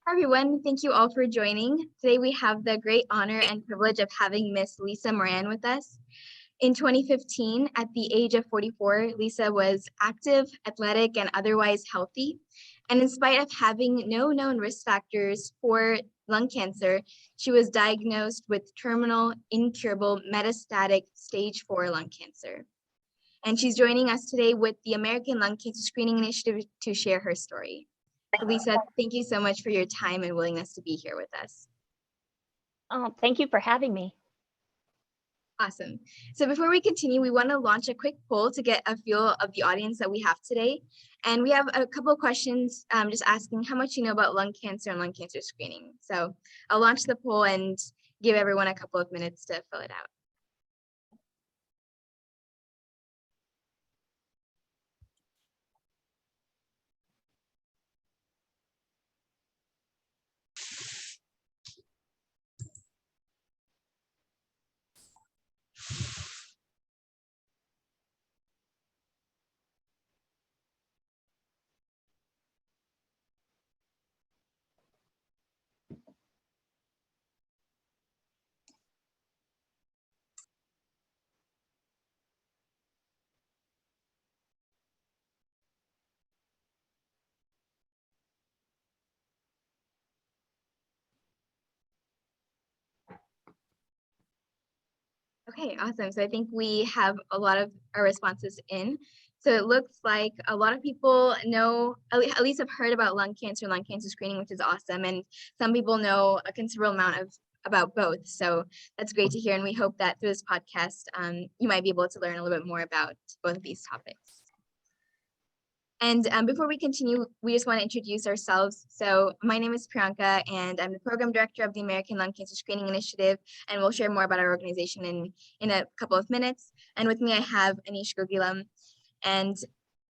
Hi everyone, thank you all for joining. Today we have the great honor and privilege of having Miss Lisa Moran with us. In 2015, at the age of 44, Lisa was active, athletic, and otherwise healthy. And in spite of having no known risk factors for lung cancer, she was diagnosed with terminal, incurable, metastatic stage 4 lung cancer. And she's joining us today with the American Lung Cancer Screening Initiative to share her story. Lisa, thank you so much for your time and willingness to be here with us. Oh, thank you for having me. Awesome. So before we continue, we want to launch a quick poll to get a feel of the audience that we have today. And we have a couple of questions just asking how much you know about lung cancer and lung cancer screening. So I'll launch the poll and give everyone a couple of minutes to fill it out. Okay, awesome. So I think we have a lot of our responses in. So it looks like a lot of people know, at least have heard about lung cancer and lung cancer screening, which is awesome. And some people know a considerable amount about both. So that's great to hear. And we hope that through this podcast, you might be able to learn a little bit more about both of these topics. And before we continue, we just want to introduce ourselves. So my name is Priyanka, and I'm the program director of the American Lung Cancer Screening Initiative, and we'll share more about our organization in a couple of minutes. And with me, I have Anish Gogilam. And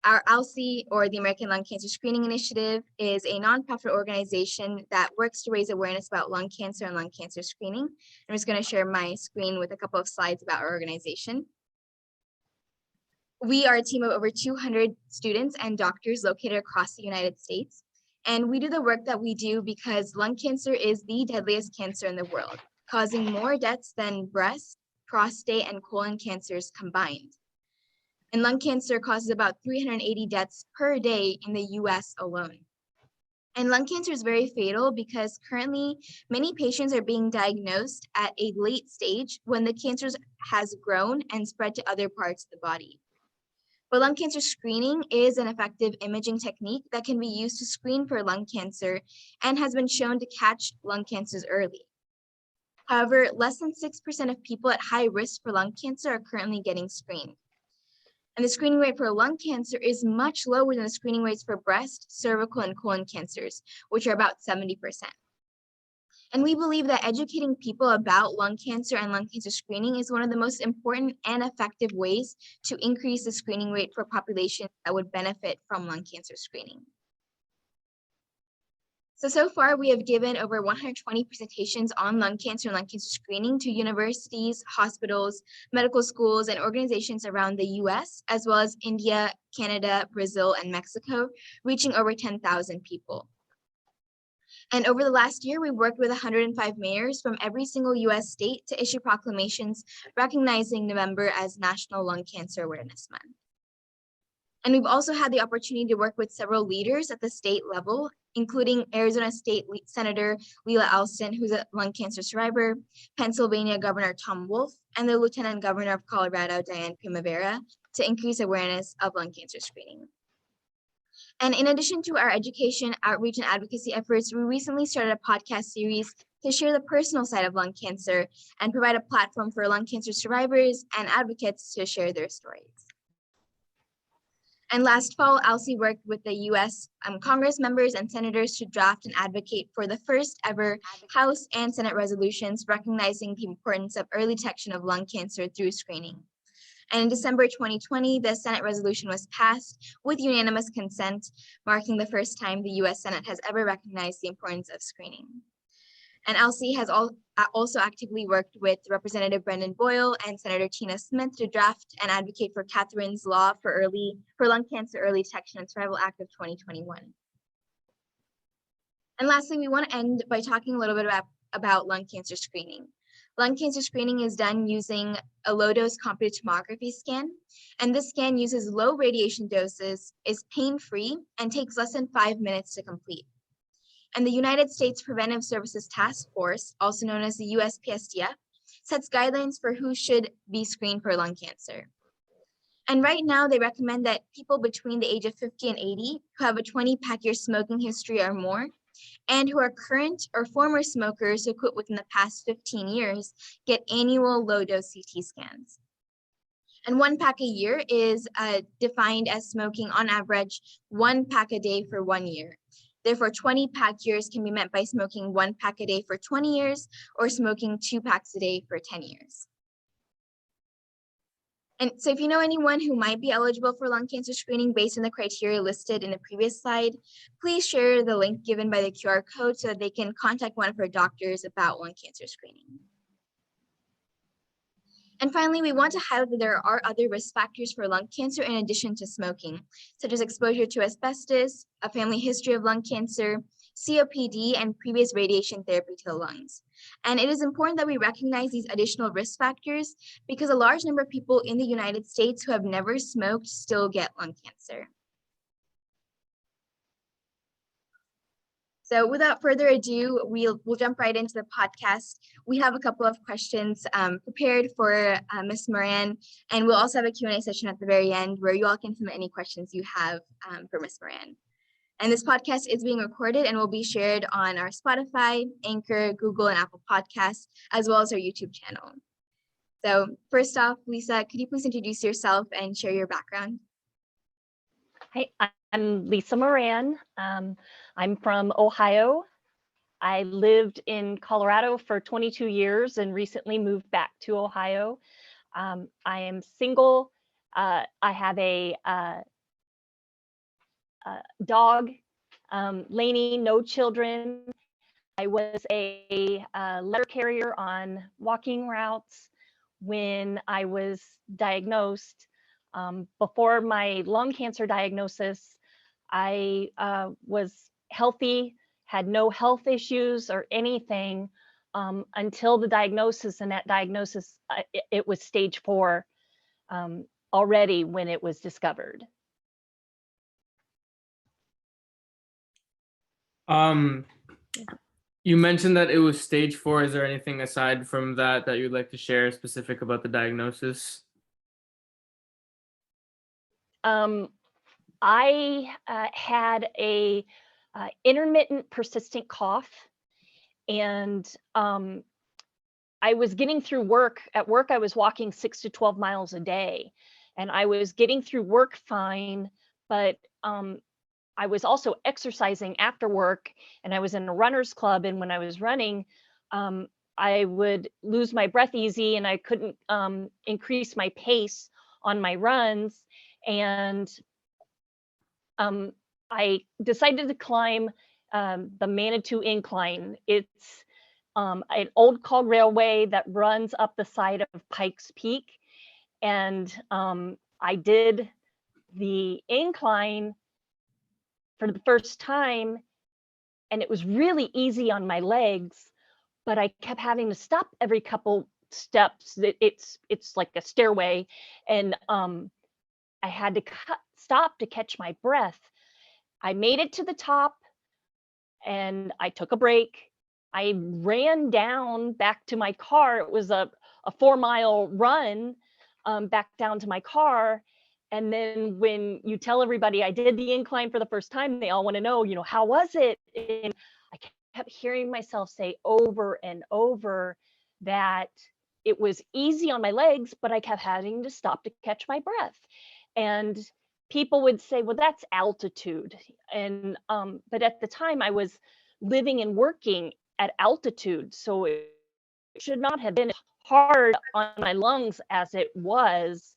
our ALCSI, or the American Lung Cancer Screening Initiative, is a nonprofit organization that works to raise awareness about lung cancer and lung cancer screening. I'm just going to share my screen with a couple of slides about our organization. We are a team of over 200 students and doctors located across the United States. And we do the work that we do because lung cancer is the deadliest cancer in the world, causing more deaths than breast, prostate, and colon cancers combined. And lung cancer causes about 380 deaths per day in the US alone. And lung cancer is very fatal because currently many patients are being diagnosed at a late stage when the cancer has grown and spread to other parts of the body. But lung cancer screening is an effective imaging technique that can be used to screen for lung cancer and has been shown to catch lung cancers early. However, less than 6% of people at high risk for lung cancer are currently getting screened. And the screening rate for lung cancer is much lower than the screening rates for breast, cervical, and colon cancers, which are about 70%. And we believe that educating people about lung cancer and lung cancer screening is one of the most important and effective ways to increase the screening rate for populations that would benefit from lung cancer screening. So far, we have given over 120 presentations on lung cancer and lung cancer screening to universities, hospitals, medical schools, and organizations around the US, as well as India, Canada, Brazil, and Mexico, reaching over 10,000 people. And over the last year, we worked with 105 mayors from every single US state to issue proclamations recognizing November as National Lung Cancer Awareness Month. And we've also had the opportunity to work with several leaders at the state level, including Arizona State Senator Leila Alston, who's a lung cancer survivor, Pennsylvania Governor Tom Wolf, and the Lieutenant Governor of Colorado, Diane Primavera, to increase awareness of lung cancer screening. And in addition to our education, outreach, and advocacy efforts, we recently started a podcast series to share the personal side of lung cancer and provide a platform for lung cancer survivors and advocates to share their stories. And last fall, ALCSI worked with the US Congress members and senators to draft and advocate for the first ever House and Senate resolutions recognizing the importance of early detection of lung cancer through screening. And in December 2020, the Senate resolution was passed with unanimous consent, marking the first time the US Senate has ever recognized the importance of screening. And ALCSI has also actively worked with Representative Brendan Boyle and Senator Tina Smith to draft and advocate for Catherine's Law for Lung Cancer Early Detection and Survival Act of 2021. And lastly, we want to end by talking a little bit about lung cancer screening. Lung cancer screening is done using a low-dose computed tomography scan, and this scan uses low radiation doses, is pain-free, and takes less than 5 minutes to complete. And the United States Preventive Services Task Force, also known as the USPSTF, sets guidelines for who should be screened for lung cancer. And right now, they recommend that people between the age of 50 and 80 who have a 20-pack-year smoking history or more, and who are current or former smokers who quit within the past 15 years, get annual low-dose CT scans. And 1 pack a year is defined as smoking on average 1 pack a day for 1 year. Therefore, 20-pack years can be meant by smoking 1 pack a day for 20 years or smoking 2 packs a day for 10 years. And so if you know anyone who might be eligible for lung cancer screening based on the criteria listed in the previous slide, please share the link given by the QR code so that they can contact one of our doctors about lung cancer screening. And finally, we want to highlight that there are other risk factors for lung cancer in addition to smoking, such as exposure to asbestos, a family history of lung cancer, COPD, and previous radiation therapy to the lungs. And it is important that we recognize these additional risk factors because a large number of people in the United States who have never smoked still get lung cancer. So without further ado, we'll jump right into the podcast. We have a couple of questions prepared for Ms. Moran, and we'll also have a Q&A session at the very end where you all can submit any questions you have for Ms. Moran. And this podcast is being recorded and will be shared on our Spotify, Anchor, Google, and Apple Podcasts, as well as our YouTube channel. So first off, Lisa, could you please introduce yourself and share your background? Hi, I'm Lisa Moran. I'm from Ohio. I lived in Colorado for 22 years and recently moved back to Ohio. I am single. I have a dog, Lainey, no children. I was a letter carrier on walking routes when I was diagnosed. Before my lung cancer diagnosis, I was healthy, had no health issues or anything until the diagnosis, and that diagnosis, it was stage 4 already when it was discovered. You mentioned that it was stage 4. Is there anything aside from that that you'd like to share specific about the diagnosis? I had a intermittent persistent cough, and I was getting through work. At work, I was walking 6 to 12 miles a day, and I was getting through work fine, but I was also exercising after work, and I was in a runner's club, and when I was running, I would lose my breath easy, and I couldn't increase my pace on my runs. And I decided to climb the Manitou Incline. It's an old cog railway that runs up the side of Pikes Peak. And I did the incline for the first time, and it was really easy on my legs, but I kept having to stop every couple steps. It's like a stairway, and I had to stop to catch my breath. I made it to the top, and I took a break. I ran down back to my car. It was a 4-mile run back down to my car. And then when you tell everybody I did the incline for the first time, they all want to know, how was it? And I kept hearing myself say over and over that it was easy on my legs, but I kept having to stop to catch my breath. And people would say, well, that's altitude. And but at the time I was living and working at altitude, so it should not have been as hard on my lungs as it was.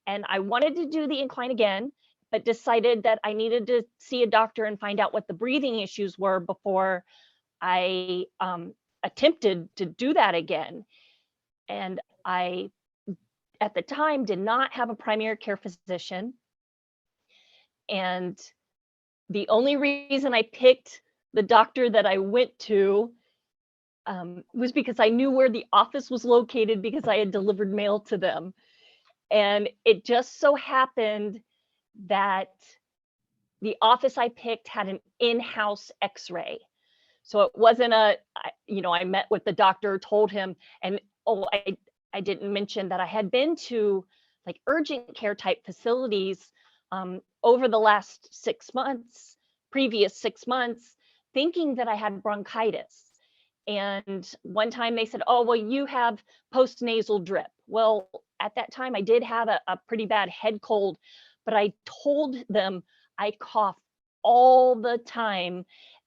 And I wanted to do the incline again, but decided that I needed to see a doctor and find out what the breathing issues were before I attempted to do that again. And I, at the time, did not have a primary care physician. And the only reason I picked the doctor that I went to was because I knew where the office was located because I had delivered mail to them. And it just so happened that the office I picked had an in-house x-ray. So it wasn't I met with the doctor, told him, and I didn't mention that I had been to like urgent care type facilities over the last 6 months, previous 6 months, thinking that I had bronchitis. And one time they said, oh, well, you have postnasal drip. Well, at that time I did have a pretty bad head cold, but I told them I cough all the time.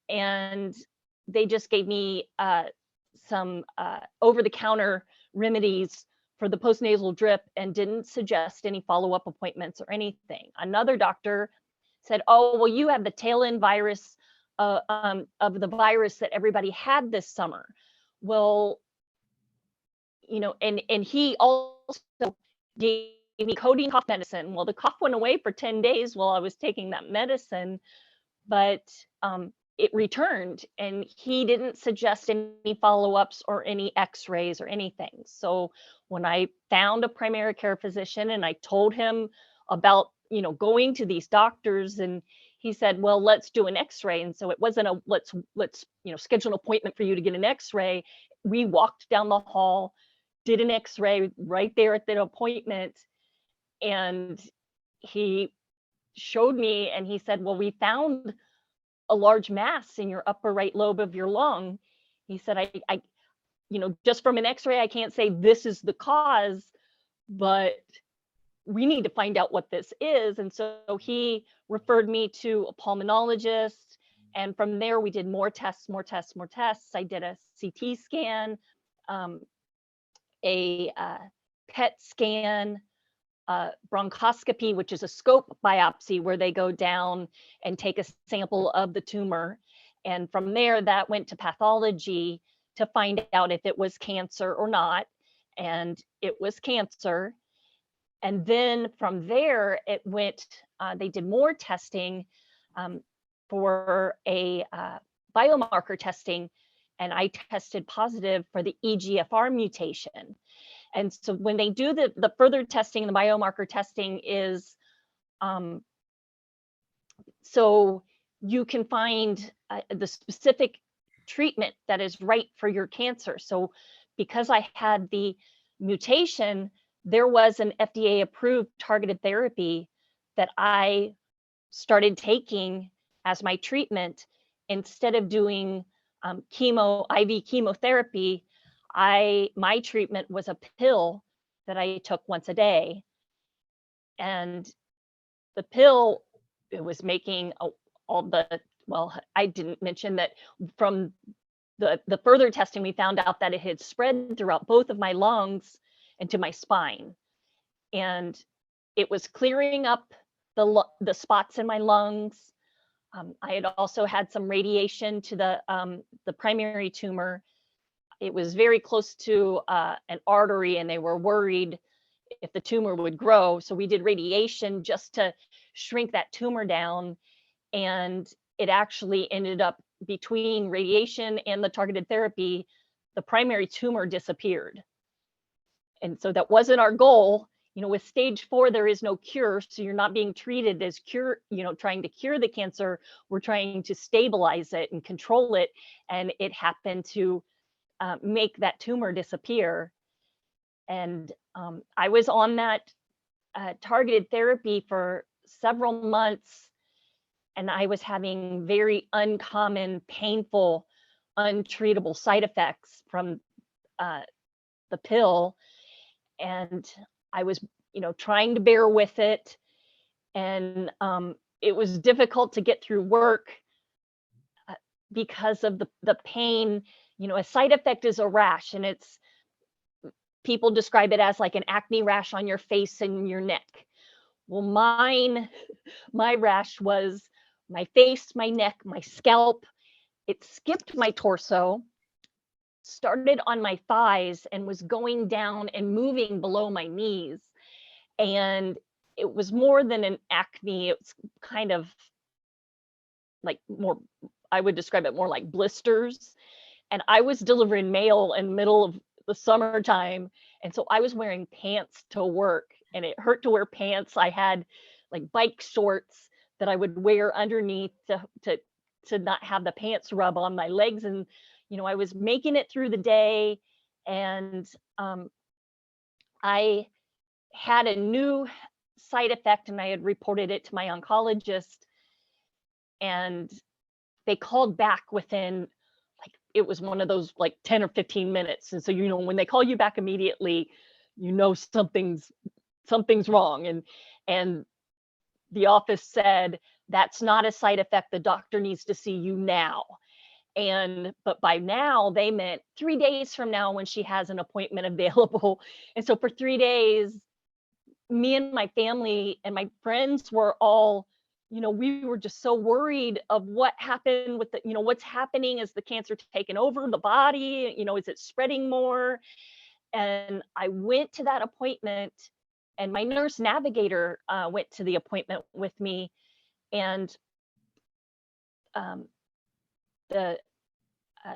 And they just gave me some over-the-counter remedies for the postnasal drip and didn't suggest any follow-up appointments or anything. Another doctor said, oh, well, you have the tail end virus of the virus that everybody had this summer. Well, and he also gave me codeine cough medicine. Well, the cough went away for 10 days while I was taking that medicine, but it returned, and he didn't suggest any follow-ups or any x-rays or anything. So when I found a primary care physician and I told him about, going to these doctors, and he said, well, let's do an x-ray. And so it wasn't a let's schedule an appointment for you to get an x-ray. We walked down the hall, did an x-ray right there at the appointment, and he showed me and he said, well, we found a large mass in your upper right lobe of your lung. He said, I just from an x-ray, I can't say this is the cause, but we need to find out what this is. And so he referred me to a pulmonologist. And from there, we did more tests. I did a CT scan, a PET scan, bronchoscopy, which is a scope biopsy where they go down and take a sample of the tumor. And from there, that went to pathology to find out if it was cancer or not. And it was cancer. And then from there, it went, they did more testing for a biomarker testing, and I tested positive for the EGFR mutation. And so when they do the further testing, the biomarker testing is, so you can find the specific treatment that is right for your cancer. So because I had the mutation, there was an FDA approved targeted therapy that I started taking as my treatment. Instead of doing IV chemotherapy, my treatment was a pill that I took once a day. And the pill, it was making I didn't mention that from the further testing, we found out that it had spread throughout both of my lungs and to my spine. And it was clearing up the spots in my lungs. I had also had some radiation to the primary tumor. It was very close to an artery, and they were worried if the tumor would grow. So we did radiation just to shrink that tumor down. And it actually ended up, between radiation and the targeted therapy, the primary tumor disappeared. And so that wasn't our goal. With stage 4, there is no cure. So you're not being treated as trying to cure the cancer. We're trying to stabilize it and control it. And it happened to make that tumor disappear. And I was on that targeted therapy for several months, and I was having very uncommon, painful, untreatable side effects from the pill. And I was, trying to bear with it. And it was difficult to get through work because of the pain. A side effect is a rash, and people describe it as like an acne rash on your face and your neck. Well, my rash was my face, my neck, my scalp. It skipped my torso, started on my thighs, and was going down and moving below my knees. And it was more than an acne. It was kind of like more, I would describe it more like blisters. And I was delivering mail in the middle of the summertime. And so I was wearing pants to work, and it hurt to wear pants. I had like bike shorts that I would wear underneath to not have the pants rub on my legs. And, you know, I was making it through the day, and I had a new side effect, and I had reported it to my oncologist, and they called back within, like, it was one of those like 10 or 15 minutes. And so, you know, when they call you back immediately, you know something's wrong. And the office said, that's not a side effect. The doctor needs to see you now. But by now they meant 3 days from now when she has an appointment available. And so for 3 days, me and my family and my friends were all, you know, we were just so worried of what happened with the, you know, what's happening. Is the cancer taking over the body? You know, is it spreading more? And I went to that appointment, and my nurse navigator went to the appointment with me. And the I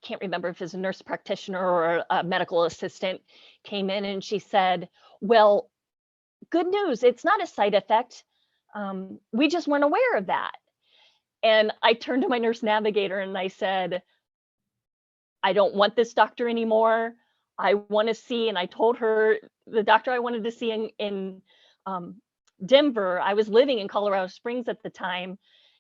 can't remember if it's a nurse practitioner or a medical assistant came in, and she said, well, good news, it's not a side effect. We just weren't aware of that. And I turned to my nurse navigator and I said, I don't want this doctor anymore. I want to see, and I told her the doctor I wanted to see in Denver. I was living in Colorado Springs at the time,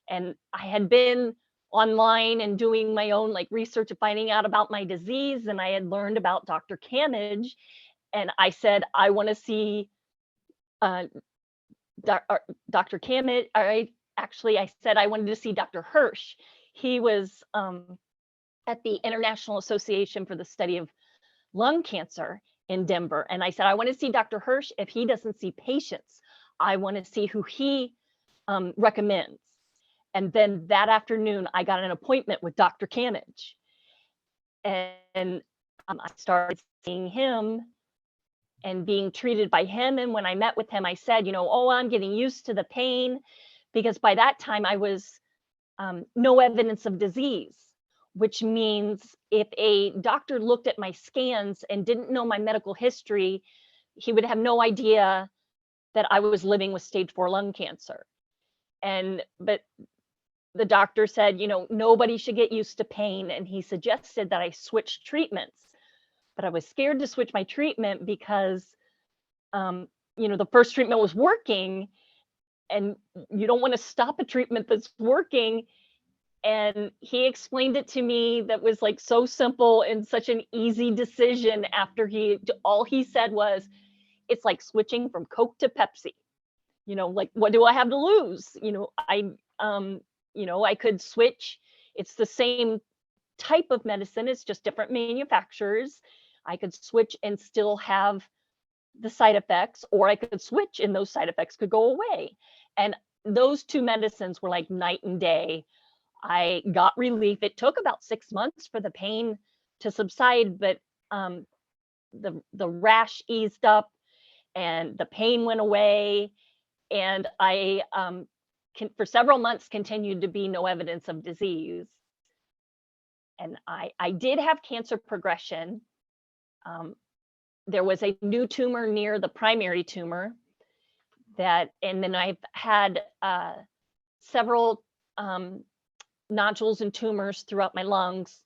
and I had been online and doing my own like research and finding out about my disease, and I had learned about Dr. Camage, and I said, I want to see Dr. Camage. I said I wanted to see Dr. Hirsch. He was at the International Association for the Study of Lung Cancer in Denver. And I said, I want to see Dr. Hirsch. If he doesn't see patients, I want to see who he recommends. And then that afternoon, I got an appointment with Dr. Camage. And I started seeing him and being treated by him. And when I met with him, I said, you know, oh, I'm getting used to the pain, because by that time I was no evidence of disease, which means if a doctor looked at my scans and didn't know my medical history, he would have no idea that I was living with stage 4 lung cancer. But the doctor said, you know, nobody should get used to pain. And he suggested that I switch treatments. But I was scared to switch my treatment because, you know, the first treatment was working, and you don't want to stop a treatment that's working. And he explained it to me that was like so simple and such an easy decision after all he said was, it's like switching from Coke to Pepsi. You know, like, what do I have to lose? You know, I could switch. It's the same type of medicine. It's just different manufacturers. I could switch and still have the side effects, or I could switch and those side effects could go away. And those two medicines were like night and day. I got relief. It took about 6 months for the pain to subside, but the rash eased up and the pain went away. And I, for several months, continued to be no evidence of disease. And I did have cancer progression. There was a new tumor near the primary tumor and then I've had several nodules and tumors throughout my lungs.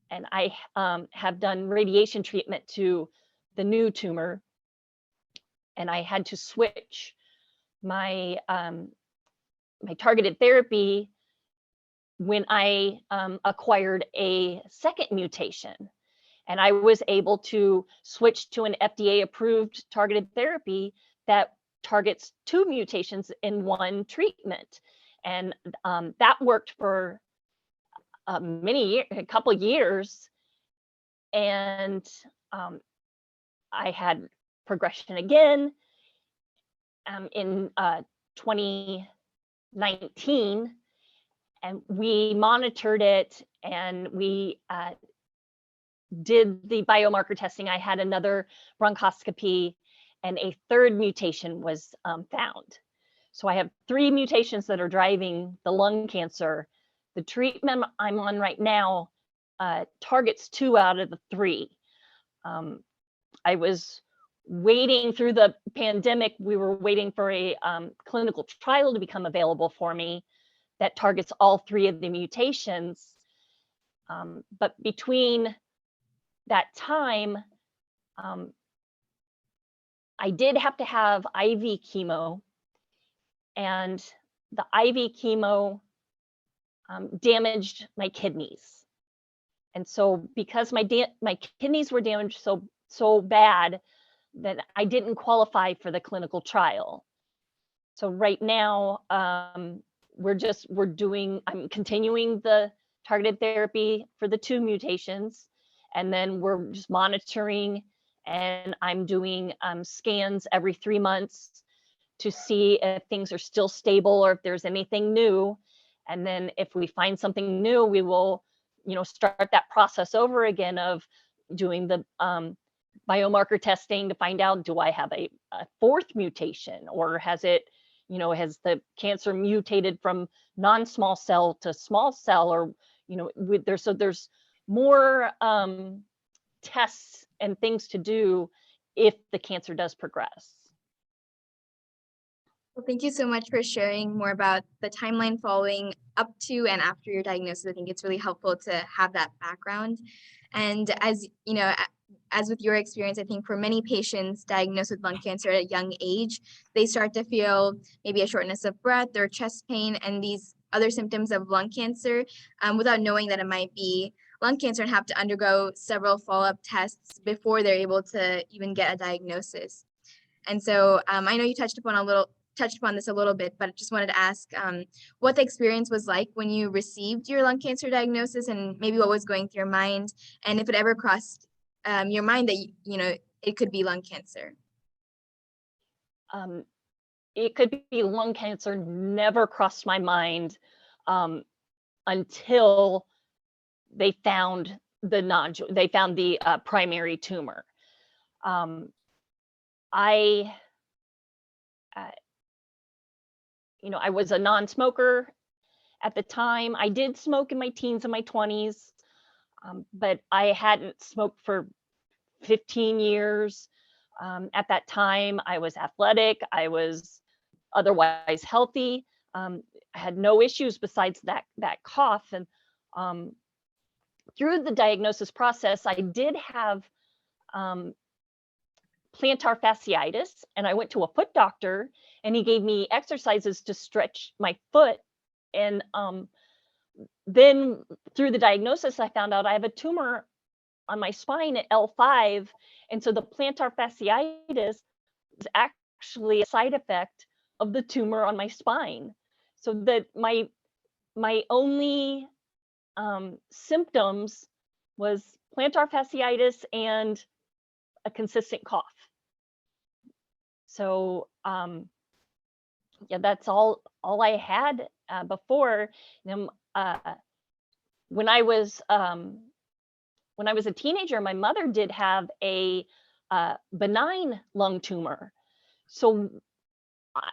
And I have done radiation treatment to the new tumor. And I had to switch my my targeted therapy when I acquired a second mutation. And I was able to switch to an FDA-approved targeted therapy that targets 2 mutations in one treatment. And that worked for a couple of years. And I had progression again in 2019. And we monitored it, and we did the biomarker testing. I had another bronchoscopy, and a third mutation was found. So I have 3 mutations that are driving the lung cancer. The treatment I'm on right now targets 2 out of the 3. I was waiting through the pandemic. We were waiting for a clinical trial to become available for me that targets all 3 of the mutations. But between that time, I did have to have IV chemo, and the IV chemo damaged my kidneys. And so because my kidneys were damaged so bad that I didn't qualify for the clinical trial. So right now, I'm continuing the targeted therapy for the 2 mutations, and then we're just monitoring, and I'm doing scans every 3 months to see if things are still stable or if there's anything new. And then if we find something new, we will, start that process over again of doing the biomarker testing to find out, do I have a 4th mutation, or has the cancer mutated from non-small cell to small cell, or, there's more tests and things to do if the cancer does progress. Well, thank you so much for sharing more about the timeline following up to and after your diagnosis. I think it's really helpful to have that background. And as you know, as with your experience, I think for many patients diagnosed with lung cancer at a young age, they start to feel maybe a shortness of breath or chest pain and these other symptoms of lung cancer without knowing that it might be lung cancer, and have to undergo several follow-up tests before they're able to even get a diagnosis. And so I know you touched upon this a little bit, but just wanted to ask what the experience was like when you received your lung cancer diagnosis, and maybe what was going through your mind, and if it ever crossed your mind that it could be lung cancer. It could be lung cancer never crossed my mind until they found the nodule. They found the primary tumor. I was a non-smoker at the time. I did smoke in my teens and my 20s, but I hadn't smoked for 15 years. At that time, I was athletic. I was otherwise healthy. I had no issues besides that cough. And through the diagnosis process, I did have plantar fasciitis, and I went to a foot doctor, and he gave me exercises to stretch my foot. And then through the diagnosis, I found out I have a tumor on my spine at L5. And so the plantar fasciitis is actually a side effect of the tumor on my spine. So that my only symptoms was plantar fasciitis and a consistent cough. So yeah, that's all I had before. When I was a teenager, my mother did have a benign lung tumor. So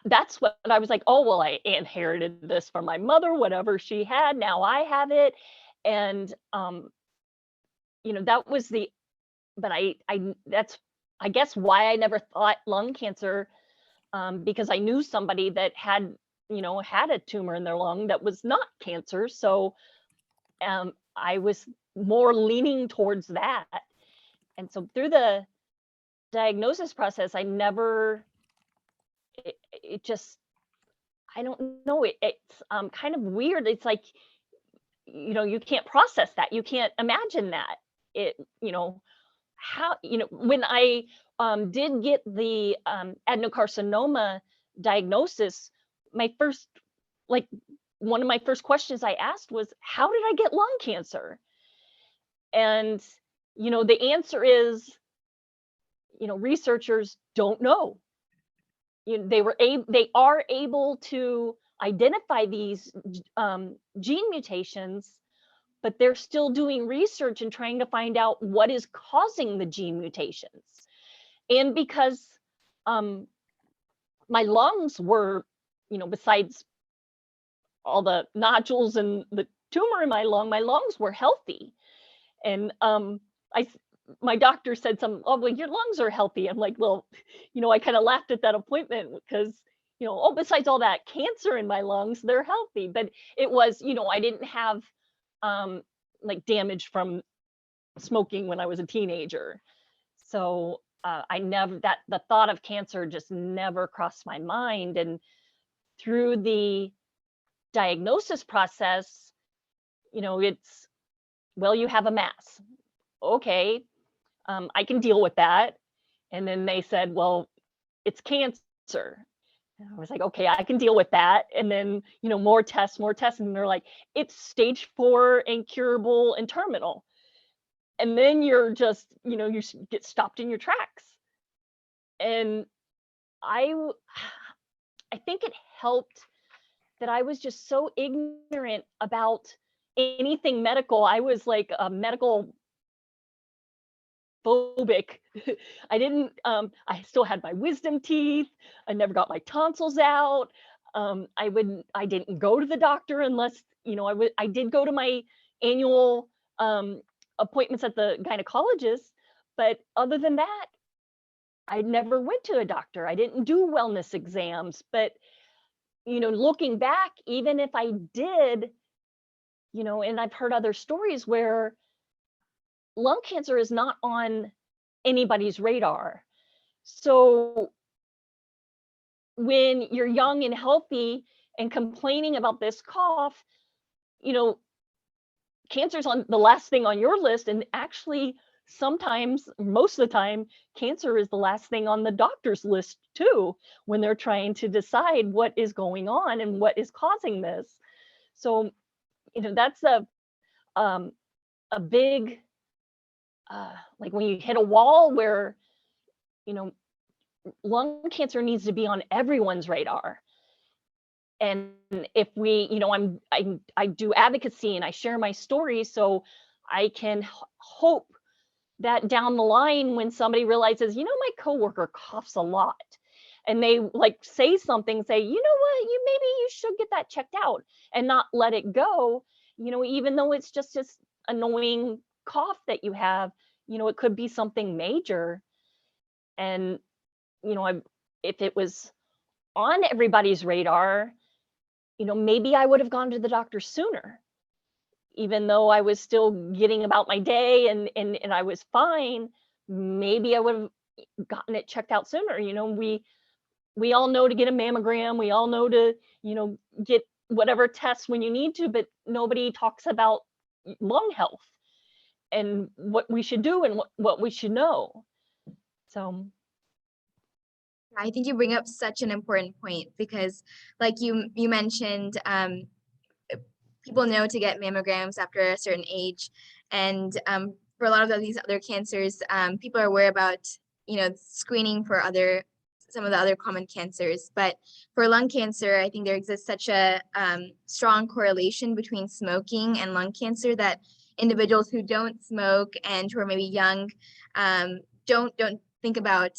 that's what I was like, oh, well, I inherited this from my mother, whatever she had, now I have it. And, that was but that's, I guess, why I never thought lung cancer, because I knew somebody that had a tumor in their lung that was not cancer. So I was more leaning towards that. And so through the diagnosis process, I never, it just, I don't know, it's kind of weird. It's like, you can't process that. You can't imagine that. How, when I did get the adenocarcinoma diagnosis, one of my first questions I asked was, how did I get lung cancer? And, the answer is, researchers don't know. They are able to identify these gene mutations, but they're still doing research and trying to find out what is causing the gene mutations. And because my lungs were, besides all the nodules and the tumor in my lungs were healthy. And my doctor said something, oh, well, your lungs are healthy. I'm like, well, I kind of laughed at that appointment because, oh, besides all that cancer in my lungs, they're healthy. But it was, I didn't have like damage from smoking when I was a teenager. So the thought of cancer just never crossed my mind. And through the diagnosis process, it's, well, you have a mass. Okay, I can deal with that. And then they said, well, it's cancer. And I was like, okay, I can deal with that. And then, more tests. And they're like, it's stage 4, incurable, and terminal. And then you're just, you get stopped in your tracks. And I think it helped that I was just so ignorant about anything medical. I was like a medical phobic. I still had my wisdom teeth. I never got my tonsils out. I didn't go to the doctor unless, I did go to my annual appointments at the gynecologist, but other than that, I never went to a doctor. I didn't do wellness exams. But looking back, even if I did, and I've heard other stories where lung cancer is not on anybody's radar. So when you're young and healthy and complaining about this cough, cancer's on the last thing on your list. And actually, sometimes, most of the time, cancer is the last thing on the doctor's list too, when they're trying to decide what is going on and what is causing this. So, that's a big, like when you hit a wall where, lung cancer needs to be on everyone's radar. And if we, I do advocacy and I share my story so I can hope that down the line when somebody realizes, my coworker coughs a lot, and they like say something, say, you know what, maybe you should get that checked out, and not let it go, even though it's just this annoying cough that you have, it could be something major. And, if it was on everybody's radar, maybe I would have gone to the doctor sooner, even though I was still getting about my day and I was fine. Maybe I would have gotten it checked out sooner. We all know to get a mammogram. We all know to, get whatever tests when you need to, but nobody talks about lung health and what we should do and what we should know. So I think you bring up such an important point because, like you mentioned, people know to get mammograms after a certain age, and for a lot of these other cancers, people are aware about screening for some of the other common cancers. But for lung cancer, I think there exists such a strong correlation between smoking and lung cancer that individuals who don't smoke and who are maybe young don't think about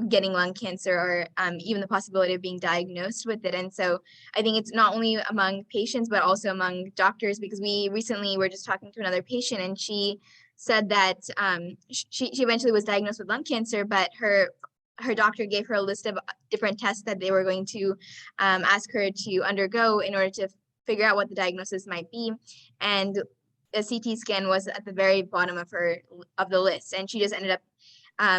getting lung cancer or even the possibility of being diagnosed with it. And so I think it's not only among patients, but also among doctors, because we recently were just talking to another patient and she said that she eventually was diagnosed with lung cancer, but her doctor gave her a list of different tests that they were going to ask her to undergo in order to figure out what the diagnosis might be. And a CT scan was at the very bottom of the list. And she just ended up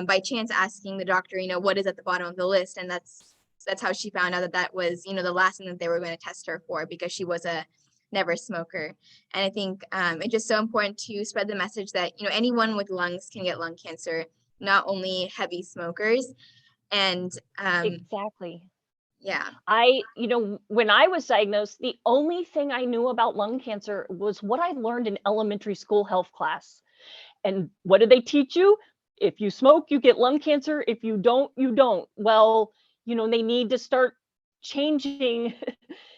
by chance asking the doctor, what is at the bottom of the list. And that's how she found out that was, the last thing that they were going to test her for, because she was a never smoker. And I think it's just so important to spread the message that, anyone with lungs can get lung cancer, not only heavy smokers. And exactly. Yeah. When I was diagnosed, the only thing I knew about lung cancer was what I learned in elementary school health class. And what did they teach you? If you smoke, you get lung cancer. If you don't, you don't. Well, they need to start changing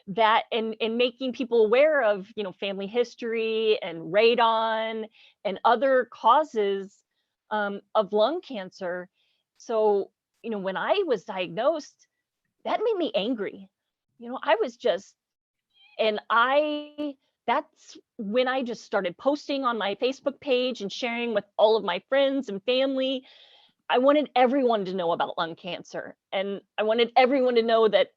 that and making people aware of, family history and radon and other causes of lung cancer. So, when I was diagnosed, that made me angry. I was just, that's when I just started posting on my Facebook page and sharing with all of my friends and family. I wanted everyone to know about lung cancer, and I wanted everyone to know that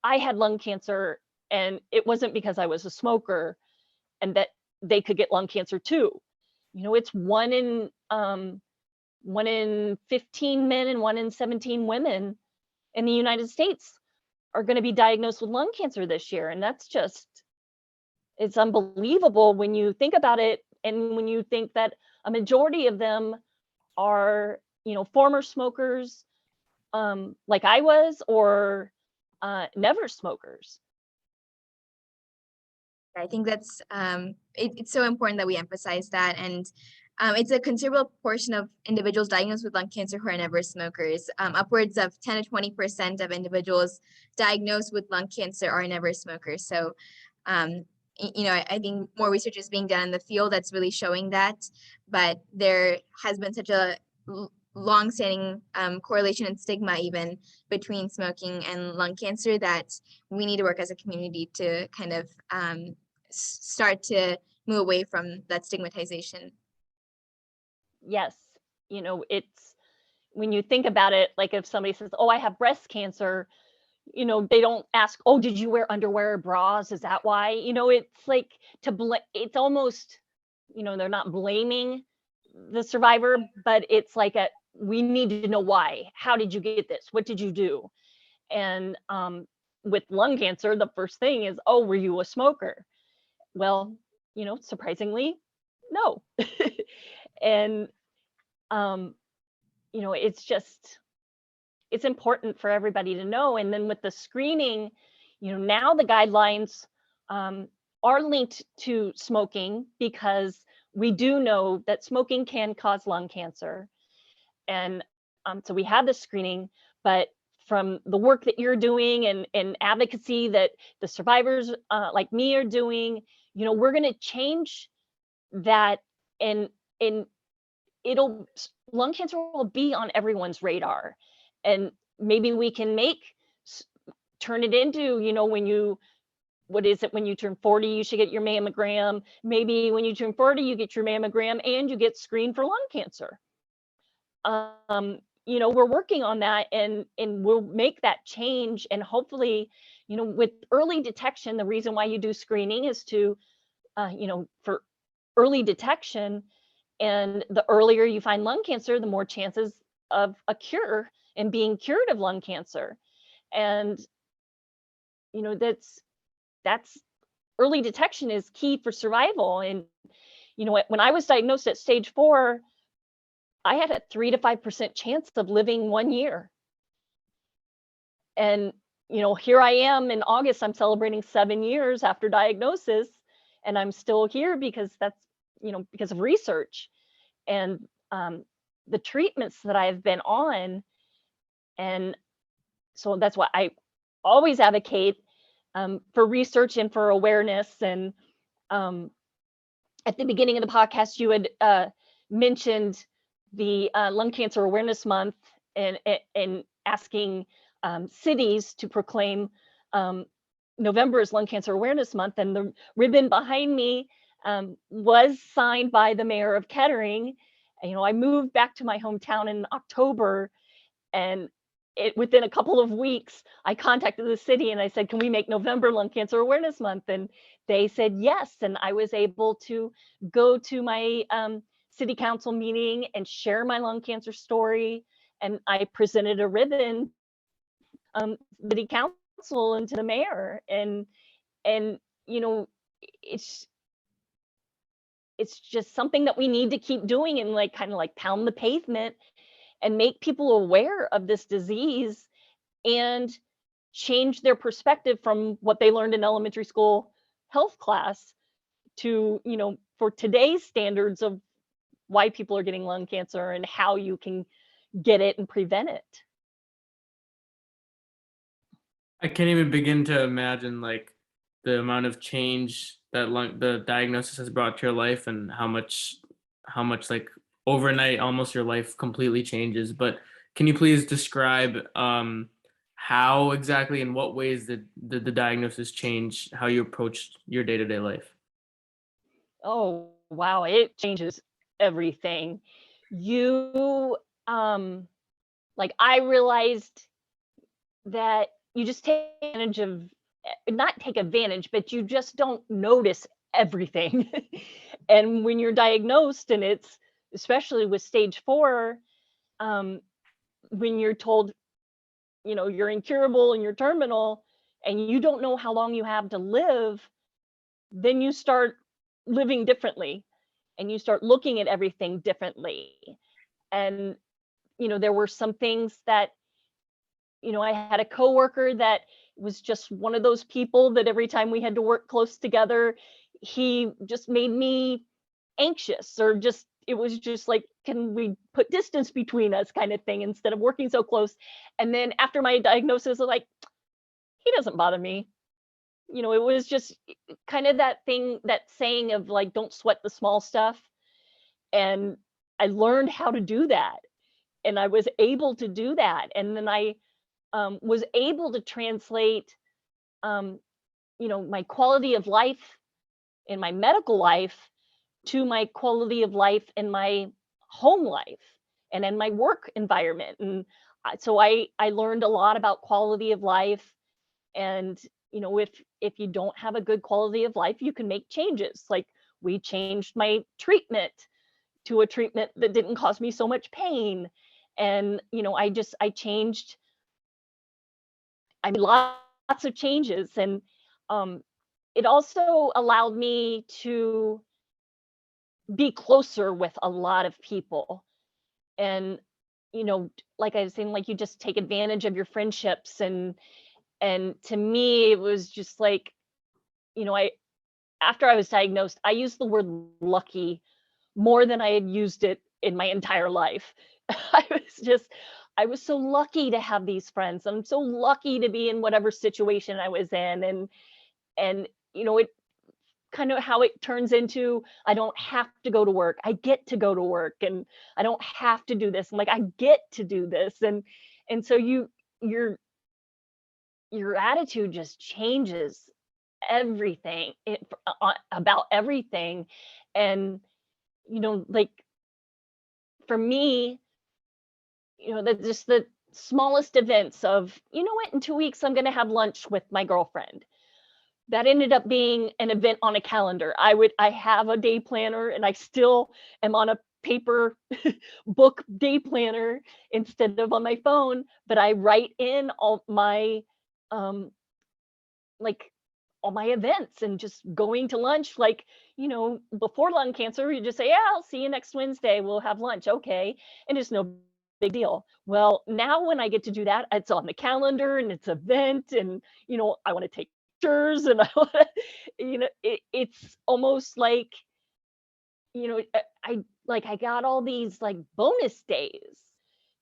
I had lung cancer, and it wasn't because I was a smoker, and that they could get lung cancer too. It's one in 15 men and 1 in 17 women in the United States are going to be diagnosed with lung cancer this year. And that's just, it's unbelievable when you think about it. And when you think that a majority of them are, former smokers, like I was, or never smokers. I think that's it's so important that we emphasize that. And it's a considerable portion of individuals diagnosed with lung cancer who are never smokers. Upwards of 10 to 20% of individuals diagnosed with lung cancer are never smokers. So, I think more research is being done in the field that's really showing that. But there has been such a long-standing correlation and stigma even between smoking and lung cancer that we need to work as a community to kind of start to move away from that stigmatization. Yes. It's, when you think about it, like if somebody says, oh, I have breast cancer, they don't ask, oh, did you wear underwear or bras? Is that why? It's like it's almost, they're not blaming the survivor, but it's like we need to know why. How did you get this? What did you do? And with lung cancer, the first thing is, oh, were you a smoker? Well, surprisingly, no. And it's just, it's important for everybody to know. And then with the screening, now the guidelines are linked to smoking, because we do know that smoking can cause lung cancer. And so we have the screening, but from the work that you're doing and advocacy that the survivors like me are doing, we're going to change that, and lung cancer will be on everyone's radar. And maybe we can turn it into, when you turn 40, you should get your mammogram. Maybe when you turn 40, you get your mammogram and you get screened for lung cancer. We're working on that, and we'll make that change. And hopefully, with early detection, the reason why you do screening is to, for early detection. And the earlier you find lung cancer, the more chances of a cure and being cured of lung cancer. And, that's early detection is key for survival. And, when I was diagnosed at stage 4, I had a 3 to 5% chance of living 1 year. And, here I am in August, I'm celebrating 7 years after diagnosis, and I'm still here because that's, because of research and the treatments that I've been on. And so that's why I always advocate for research and for awareness. And at the beginning of the podcast, you had mentioned the Lung Cancer Awareness Month, and asking cities to proclaim November as Lung Cancer Awareness Month. And the ribbon behind me was signed by the mayor of Kettering. I moved back to my hometown in October, and within a couple of weeks, I contacted the city and I said, can we make November Lung Cancer Awareness Month? And they said yes. And I was able to go to my city council meeting and share my lung cancer story. And I presented a ribbon city council and to the mayor. And it's just something that we need to keep doing, and kind of pound the pavement and make people aware of this disease and change their perspective from what they learned in elementary school health class to, for today's standards of why people are getting lung cancer and how you can get it and prevent it. I can't even begin to imagine the amount of change that the diagnosis has brought to your life, and how much overnight almost your life completely changes. But can you please describe how exactly, in what ways did the diagnosis change how you approached your day-to-day life? Oh, wow, it changes everything. You, like, I realized that you just take advantage of, not take advantage, but you just don't notice everything. And when you're diagnosed, and it's especially with stage 4, um, when you're told, you're incurable and you're terminal, and you don't know how long you have to live, then you start living differently, and you start looking at everything differently. And, there were some things that, I had a coworker that was just one of those people that every time we had to work close together, he just made me anxious, or just, it was just like, can we put distance between us, kind of thing, instead of working so close. And then after my diagnosis, I was like, he doesn't bother me. It was just kind of that thing, that saying of like, don't sweat the small stuff. And I learned how to do that. And I was able to do that. And then I was able to translate, um, my quality of life in my medical life to my quality of life in my home life and in my work environment. And so I learned a lot about quality of life. And, if you don't have a good quality of life, you can make changes. Like, we changed my treatment to a treatment that didn't cause me so much pain. And, I changed, I made lots of changes. And um, it also allowed me to be closer with a lot of people. And, like I was saying, like, you just take advantage of your friendships. And to me, it was just like, I after I was diagnosed, I used the word lucky more than I had used it in my entire life. I was just, I was so lucky to have these friends. I'm so lucky to be in whatever situation I was in. And it kind of how it turns into, I don't have to go to work. I get to go to work, and I don't have to do this. I'm like, I get to do this. And so your your attitude just changes everything, about everything. And like, for me, that just the smallest events of, what, in 2 weeks I'm going to have lunch with my girlfriend, that ended up being an event on a calendar. I have a day planner, and I still am on a paper book day planner instead of on my phone, but I write in all my, um like, all my events, and just going to lunch, like, before lung cancer, you just say, yeah, I'll see you next Wednesday, we'll have lunch, okay. And it's no big deal. Well, now when I get to do that, it's on the calendar, and it's an event, and I want to take pictures, and I want to, it's almost like, I got all these like bonus days.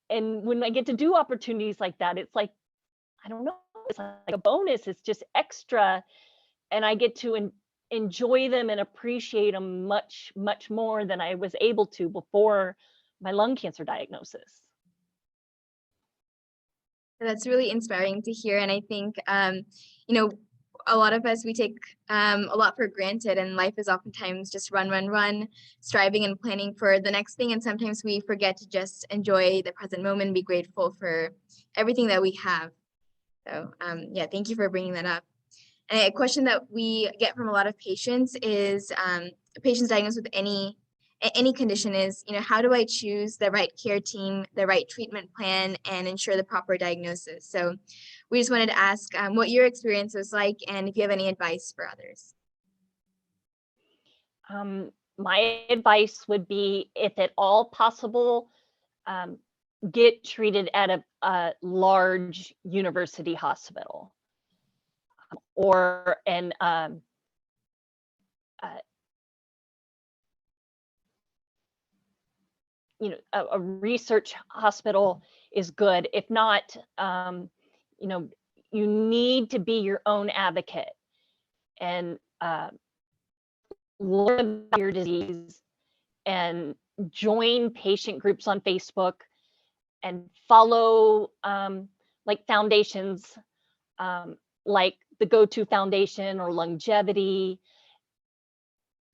And when I get to do opportunities like that, it's like, I don't know, it's like a bonus, it's just extra. And I get to enjoy them and appreciate them much, much more than I was able to before my lung cancer diagnosis. That's really inspiring to hear. And I think, you know, a lot of us, we take a lot for granted, and life is oftentimes just run, run, run, striving and planning for the next thing. And sometimes we forget to just enjoy the present moment, be grateful for everything that we have. So yeah, thank you for bringing that up. And a question that we get from a lot of patients is, patients diagnosed with any condition is, how do I choose the right care team, the right treatment plan, and ensure the proper diagnosis? So we just wanted to ask what your experience was like, and if you have any advice for others. My advice would be, if at all possible, um, get treated at a large university hospital, or uh, a research hospital is good. If not, you know, you need to be your own advocate, and learn about your disease, and join patient groups on Facebook, and follow like foundations, like the Go-To Foundation or Longevity,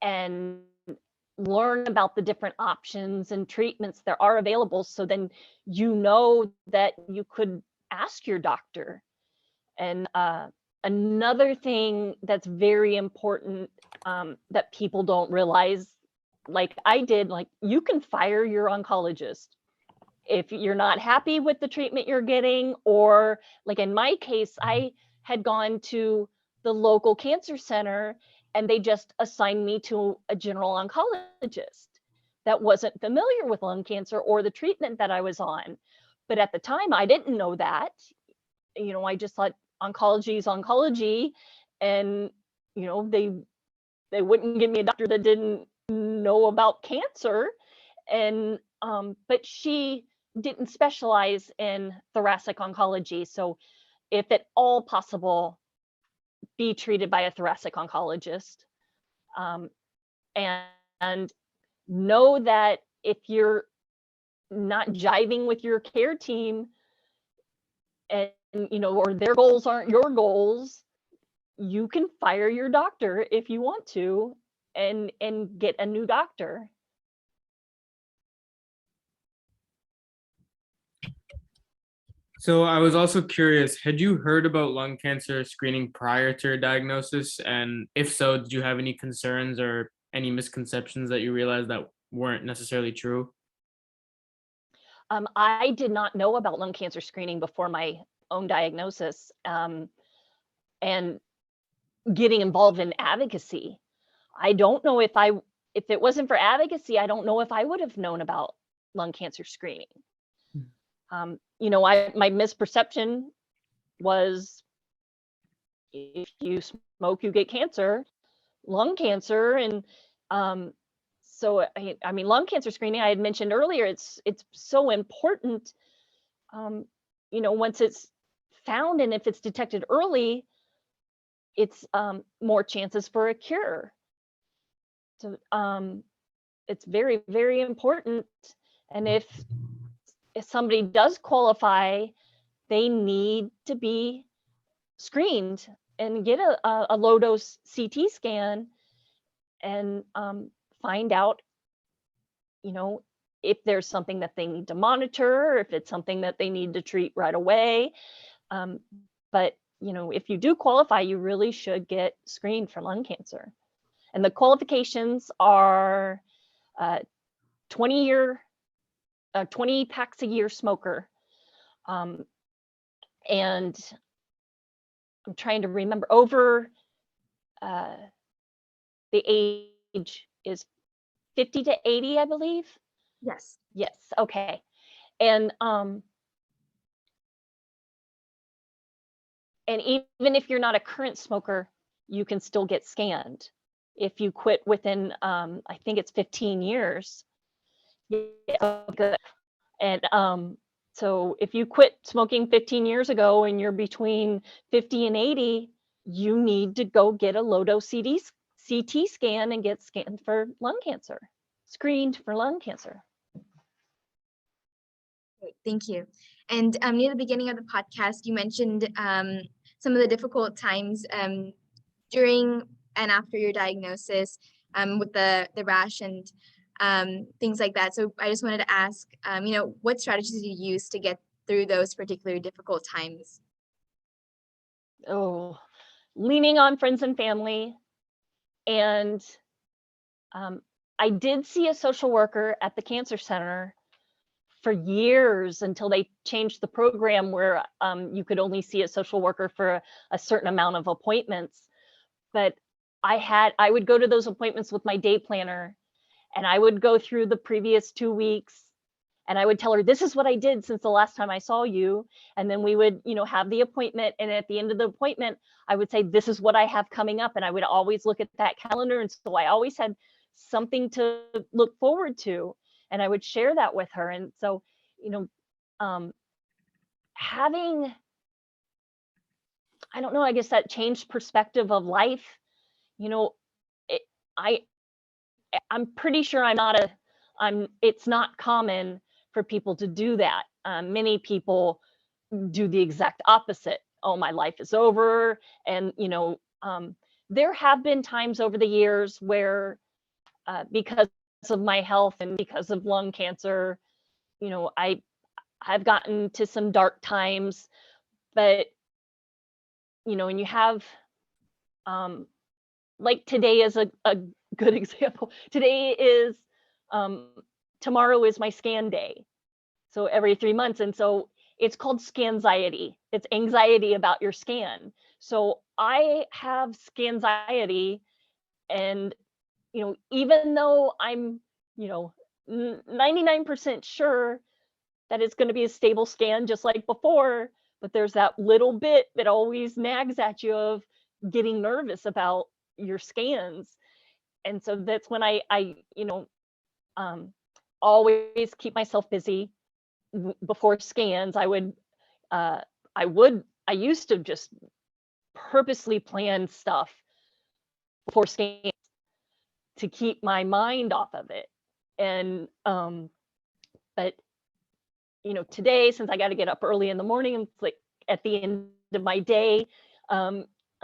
and learn about the different options and treatments that are available, so then you know that you could ask your doctor. And another thing that's very important, that people don't realize, like I did, like you can fire your oncologist if you're not happy with the treatment you're getting, or like in my case, I had gone to the local cancer center and they just assigned me to a general oncologist that wasn't familiar with lung cancer or the treatment that I was on. But at the time, I didn't know that. You know, I just thought oncology is oncology, and you know, they wouldn't give me a doctor that didn't know about cancer. And but she didn't specialize in thoracic oncology, so if at all possible, be treated by a thoracic oncologist. um, and know that if you're not jiving with your care team, and you know, or their goals aren't your goals, you can fire your doctor if you want to, and get a new doctor. So I was also curious, had you heard about lung cancer screening prior to your diagnosis? And if so, did you have any concerns or any misconceptions that you realized that weren't necessarily true? I did not know about lung cancer screening before my own diagnosis, and getting involved in advocacy. I don't know if it wasn't for advocacy, I don't know if I would have known about lung cancer screening. You know, my misperception was, if you smoke, you get cancer, lung cancer. And so I mean, lung cancer screening, I had mentioned earlier, it's so important. You know, once it's found and if it's detected early, it's more chances for a cure. So it's very, very important. And if somebody does qualify, they need to be screened and get a low dose CT scan, and find out, you know, if there's something that they need to monitor, or if it's something that they need to treat right away. But you know, if you do qualify, you really should get screened for lung cancer. And the qualifications are 20 packs a year smoker. And I'm trying to remember, over the age is 50 to 80, I believe. Yes. Yes, okay. And even if you're not a current smoker, you can still get scanned if you quit within I think it's 15 years. Yeah, good. And so if you quit smoking 15 years ago and you're between 50 and 80, you need to go get a low dose CT scan and get scanned for lung cancer, screened for lung cancer. Great, thank you. And near the beginning of the podcast, you mentioned some of the difficult times during and after your diagnosis, with the rash and things like that. So I just wanted to ask, you know, what strategies did you use to get through those particularly difficult times? Oh, leaning on friends and family. And I did see a social worker at the cancer center for years, until they changed the program where you could only see a social worker for a certain amount of appointments. But I would go to those appointments with my day planner, and I would go through the previous 2 weeks, and I would tell her, this is what I did since the last time I saw you. And then we would, you know, have the appointment. And at the end of the appointment, I would say, this is what I have coming up. And I would always look at that calendar. And so I always had something to look forward to. And I would share that with her. And so, you know, having, I don't know, I guess that changed perspective of life, you know, it, I'm pretty sure it's not common for people to do that. Many people do the exact opposite. Oh, my life is over. And, there have been times over the years where, because of my health and because of lung cancer, I've gotten to some dark times, but, and you have, like today is a good example. Today is, tomorrow is my scan day. So every 3 months. And so it's called scanxiety. It's anxiety about your scan. So I have scanxiety, and, even though I'm, 99% sure that it's going to be a stable scan just like before, but there's that little bit that always nags at you of getting nervous about your scans. And so that's when I um, always keep myself busy before scans. I used to just purposely plan stuff before scans to keep my mind off of it. And but today, since I got to get up early in the morning, and it's like at the end of my day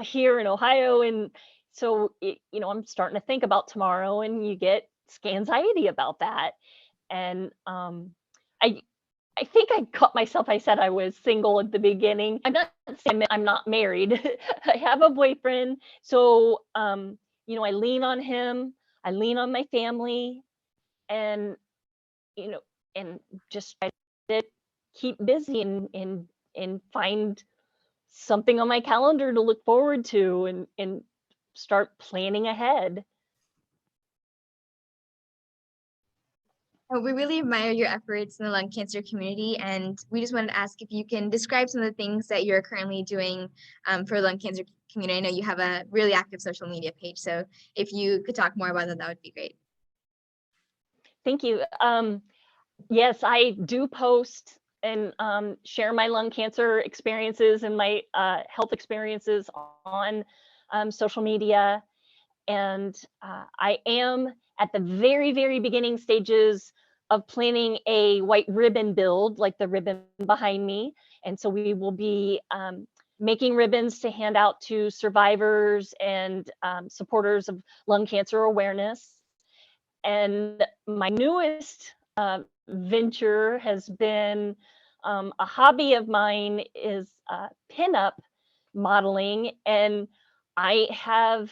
here in Ohio, and so I'm starting to think about tomorrow, and you get scanxiety about that. And I think I caught myself. I said I was single at the beginning. I'm not saying I'm not married. I have a boyfriend. So, I lean on him. I lean on my family, and, and just try to keep busy and find something on my calendar to look forward to, and start planning ahead. We really admire your efforts in the lung cancer community, and we just wanted to ask if you can describe some of the things that you're currently doing for the lung cancer community. I know you have a really active social media page, so if you could talk more about that, that would be great. Thank you. Yes, I do post and share my lung cancer experiences and my health experiences on social media. And I am at the very, very beginning stages of planning a white ribbon build, like the ribbon behind me. And so we will be making ribbons to hand out to survivors and supporters of lung cancer awareness. And my newest venture has been a hobby of mine is pinup modeling. And I have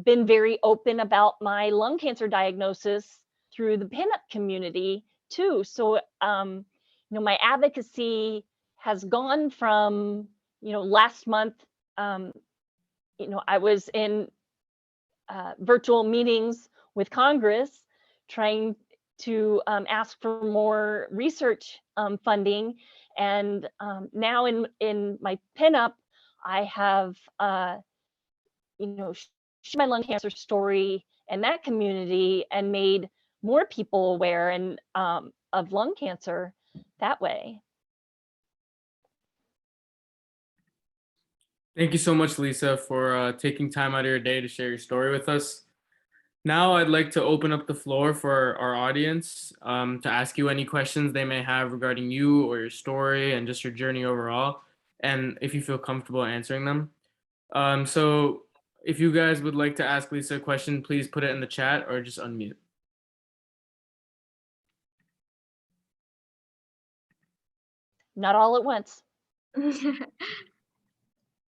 been very open about my lung cancer diagnosis through the pinup community too. So, my advocacy has gone from, last month, I was in virtual meetings with Congress trying to ask for more research funding. And now in my pinup, I have, shared my lung cancer story and that community and made more people aware and of lung cancer that way. Thank you so much, Lisa, for taking time out of your day to share your story with us. Now I'd like to open up the floor for our audience to ask you any questions they may have regarding you or your story and just your journey overall, and if you feel comfortable answering them. So if you guys would like to ask Lisa a question, please put it in the chat or just unmute. Not all at once.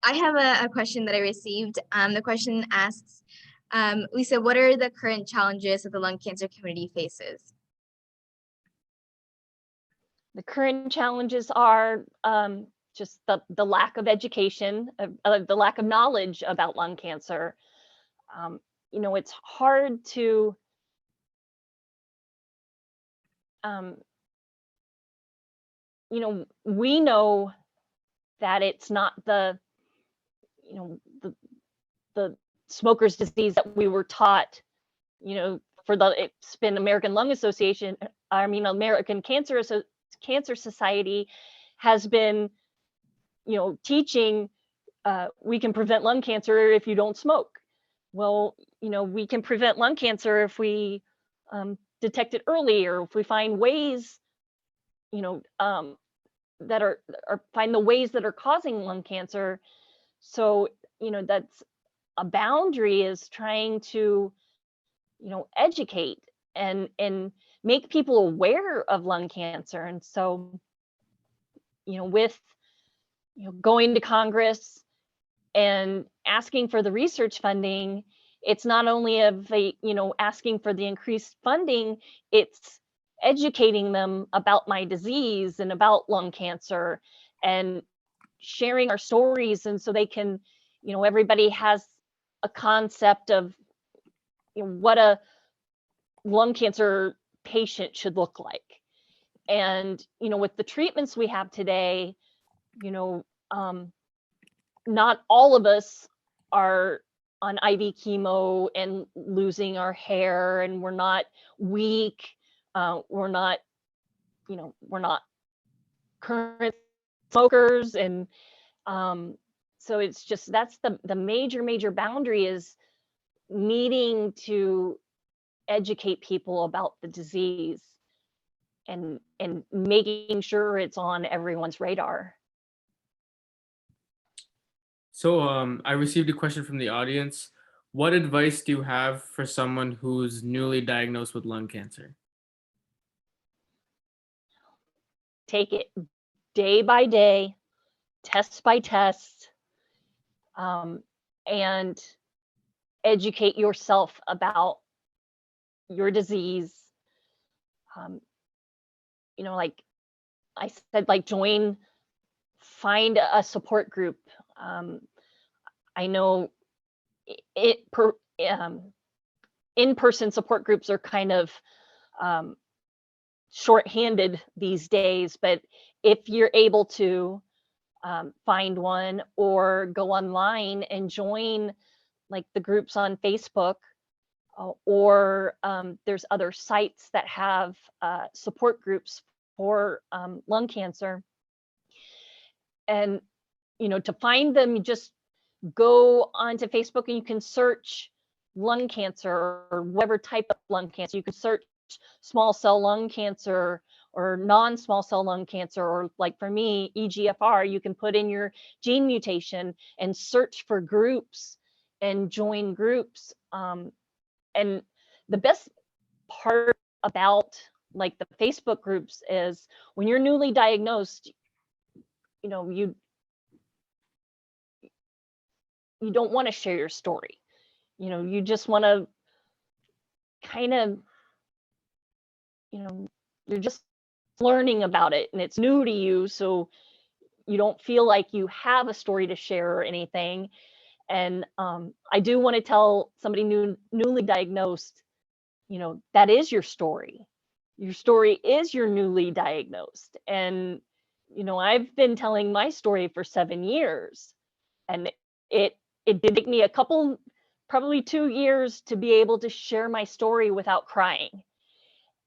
I have a question that I received. The question asks, Lisa, what are the current challenges that the lung cancer community faces? The current challenges are just the lack of education, the lack of knowledge about lung cancer. It's hard to we know that it's not the smoker's disease that we were taught, it's been American Lung Association, American Cancer Society has been, teaching we can prevent lung cancer if you don't smoke. Well, we can prevent lung cancer if we detect it early, or if we find ways, that are find the ways that are causing lung cancer. So, that's a boundary, is trying to, educate and make people aware of lung cancer. And so, with, going to Congress and asking for the research funding, it's not only asking for the increased funding, it's educating them about my disease and about lung cancer, and sharing our stories. And so they can, everybody has a concept of, what a lung cancer patient should look like. And, with the treatments we have today, not all of us are on IV chemo and losing our hair, and we're not weak. We're not current smokers. And so it's just, that's the major boundary, is needing to educate people about the disease and making sure it's on everyone's radar. So I received a question from the audience. What advice do you have for someone who's newly diagnosed with lung cancer? Take it day by day, test by test, and educate yourself about your disease. Like I said, like find a support group. I know in-person support groups are kind of shorthanded these days, but if you're able to find one, or go online and join like the groups on Facebook, or there's other sites that have support groups for lung cancer. And to find them, you just go onto Facebook and you can search lung cancer, or whatever type of lung cancer. You can search small cell lung cancer or non-small cell lung cancer, or like for me, EGFR. You can put in your gene mutation and search for groups and join groups. And the best part about like the Facebook groups is, when you're newly diagnosed, you don't want to share your story. You just want to kind of, you're just learning about it and it's new to you. So you don't feel like you have a story to share or anything. And I do want to tell somebody newly diagnosed, that is your story. Your story is you're newly diagnosed. And, I've been telling my story for 7 years, and it did take me probably 2 years to be able to share my story without crying.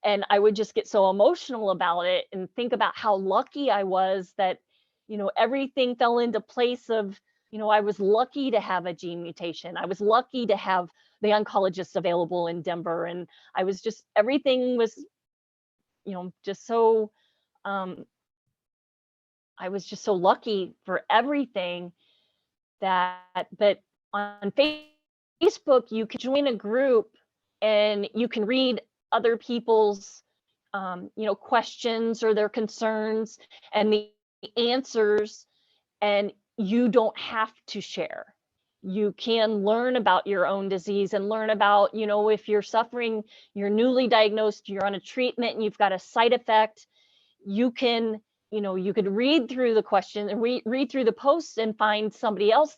And I would just get so emotional about it and think about how lucky I was that, everything fell into place of, I was lucky to have a gene mutation. I was lucky to have the oncologist available in Denver. And everything was, just so, I was just so lucky for everything but on Facebook, you can join a group and you can read other people's, questions or their concerns and the answers, and you don't have to share. You can learn about your own disease and learn about, if you're suffering, you're newly diagnosed, you're on a treatment and you've got a side effect, you can, you could read through the question and read through the posts and find somebody else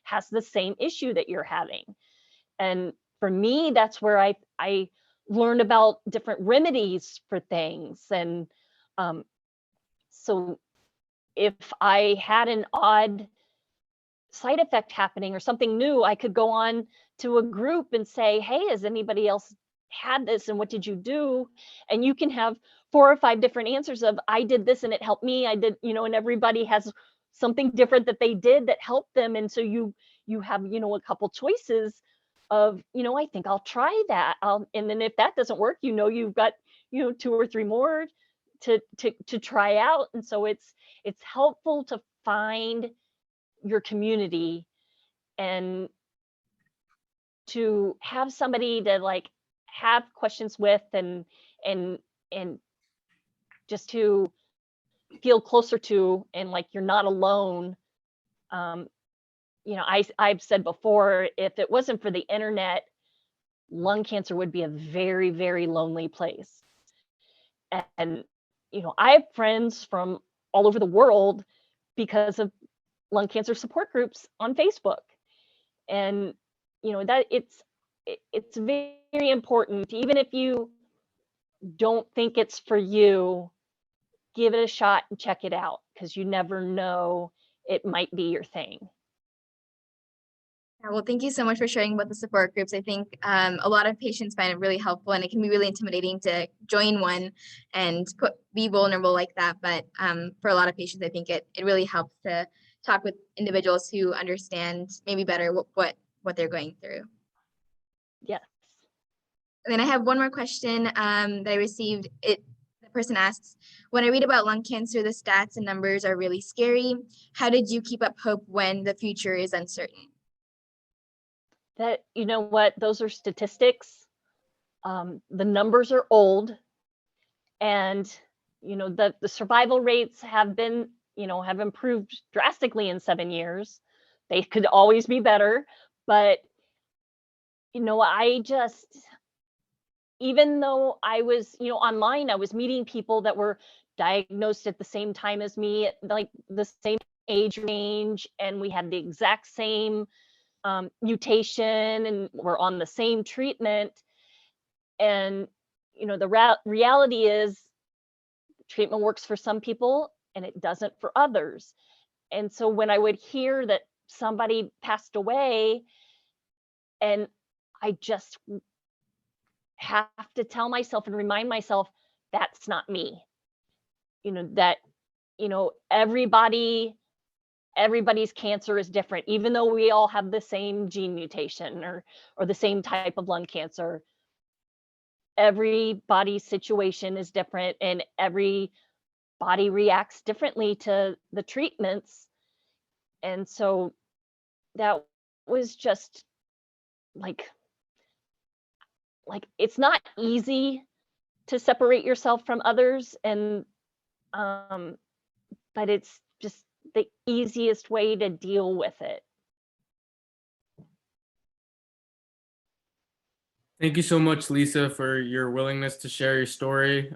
has the same issue that you're having. And for me, that's where I learned about different remedies for things. And so if I had an odd side effect happening or something new, I could go on to a group and say, hey, has anybody else had this and what did you do? And you can have 4 or 5 different answers of, I did this and it helped me. I did, and everybody has something different that they did that helped them. And so you have, a couple choices of, I think I'll try that. And then if that doesn't work, you've got, 2 or 3 more to try out. And so it's helpful to find your community and to have somebody to like have questions with and just to feel closer to, and like you're not alone. You know, I've said before, if it wasn't for the internet, lung cancer would be a very, very lonely place. And, you know, I have friends from all over the world because of lung cancer support groups on Facebook. And, you know, that it's very important, even if you don't think it's for you, give it a shot and check it out, because you never know, it might be your thing. Yeah, well, thank you so much for sharing about the support groups. I think a lot of patients find it really helpful, and it can be really intimidating to join one and be vulnerable like that. But for a lot of patients, I think it really helps to talk with individuals who understand maybe better what they're going through. Yes. And then I have one more question that I received. The person asks, when I read about lung cancer, the stats and numbers are really scary. How did you keep up hope when the future is uncertain? That, you know what, those are statistics. The numbers are old, and you know, the survival rates have been, you know, have improved drastically in 7 years. They could always be better, but you know, I just, even though I was, you know, online, I was meeting people that were diagnosed at the same time as me, like the same age range, and we had the exact same mutation, and we're on the same treatment. And you know, the reality is, treatment works for some people and it doesn't for others. And so when I would hear that somebody passed away, and I just have to tell myself and remind myself, that's not me. You know, that, you know, everybody's cancer is different, even though we all have the same gene mutation or the same type of lung cancer. Everybody's situation is different, and every body reacts differently to the treatments. And so that was just like it's not easy to separate yourself from others, and but it's just the easiest way to deal with it. Thank you so much, Lisa, for your willingness to share your story.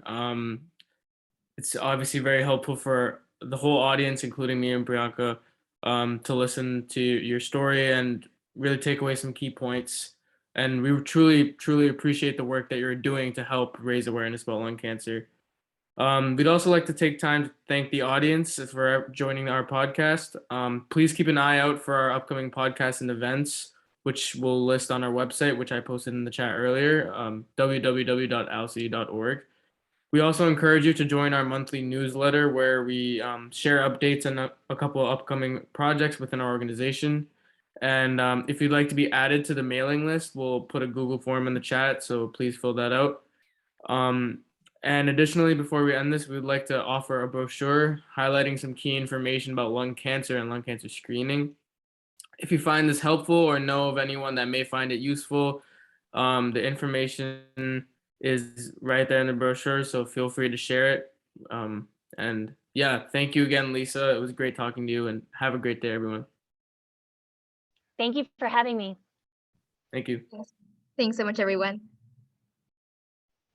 It's obviously very helpful for the whole audience, including me and Priyanka, to listen to your story and really take away some key points. And we truly, truly appreciate the work that you're doing to help raise awareness about lung cancer. We'd also like to take time to thank the audience for joining our podcast. Please keep an eye out for our upcoming podcasts and events, which we'll list on our website, which I posted in the chat earlier, www.alci.org. We also encourage you to join our monthly newsletter, where we share updates on a couple of upcoming projects within our organization. And if you'd like to be added to the mailing list, we'll put a Google form in the chat, so please fill that out. And additionally, before we end this, we'd like to offer a brochure highlighting some key information about lung cancer and lung cancer screening. If you find this helpful or know of anyone that may find it useful, the information is right there in the brochure, so feel free to share it. And yeah, thank you again, Lisa. It was great talking to you, and have a great day, everyone. Thank you for having me. Thank you. Thanks so much, everyone.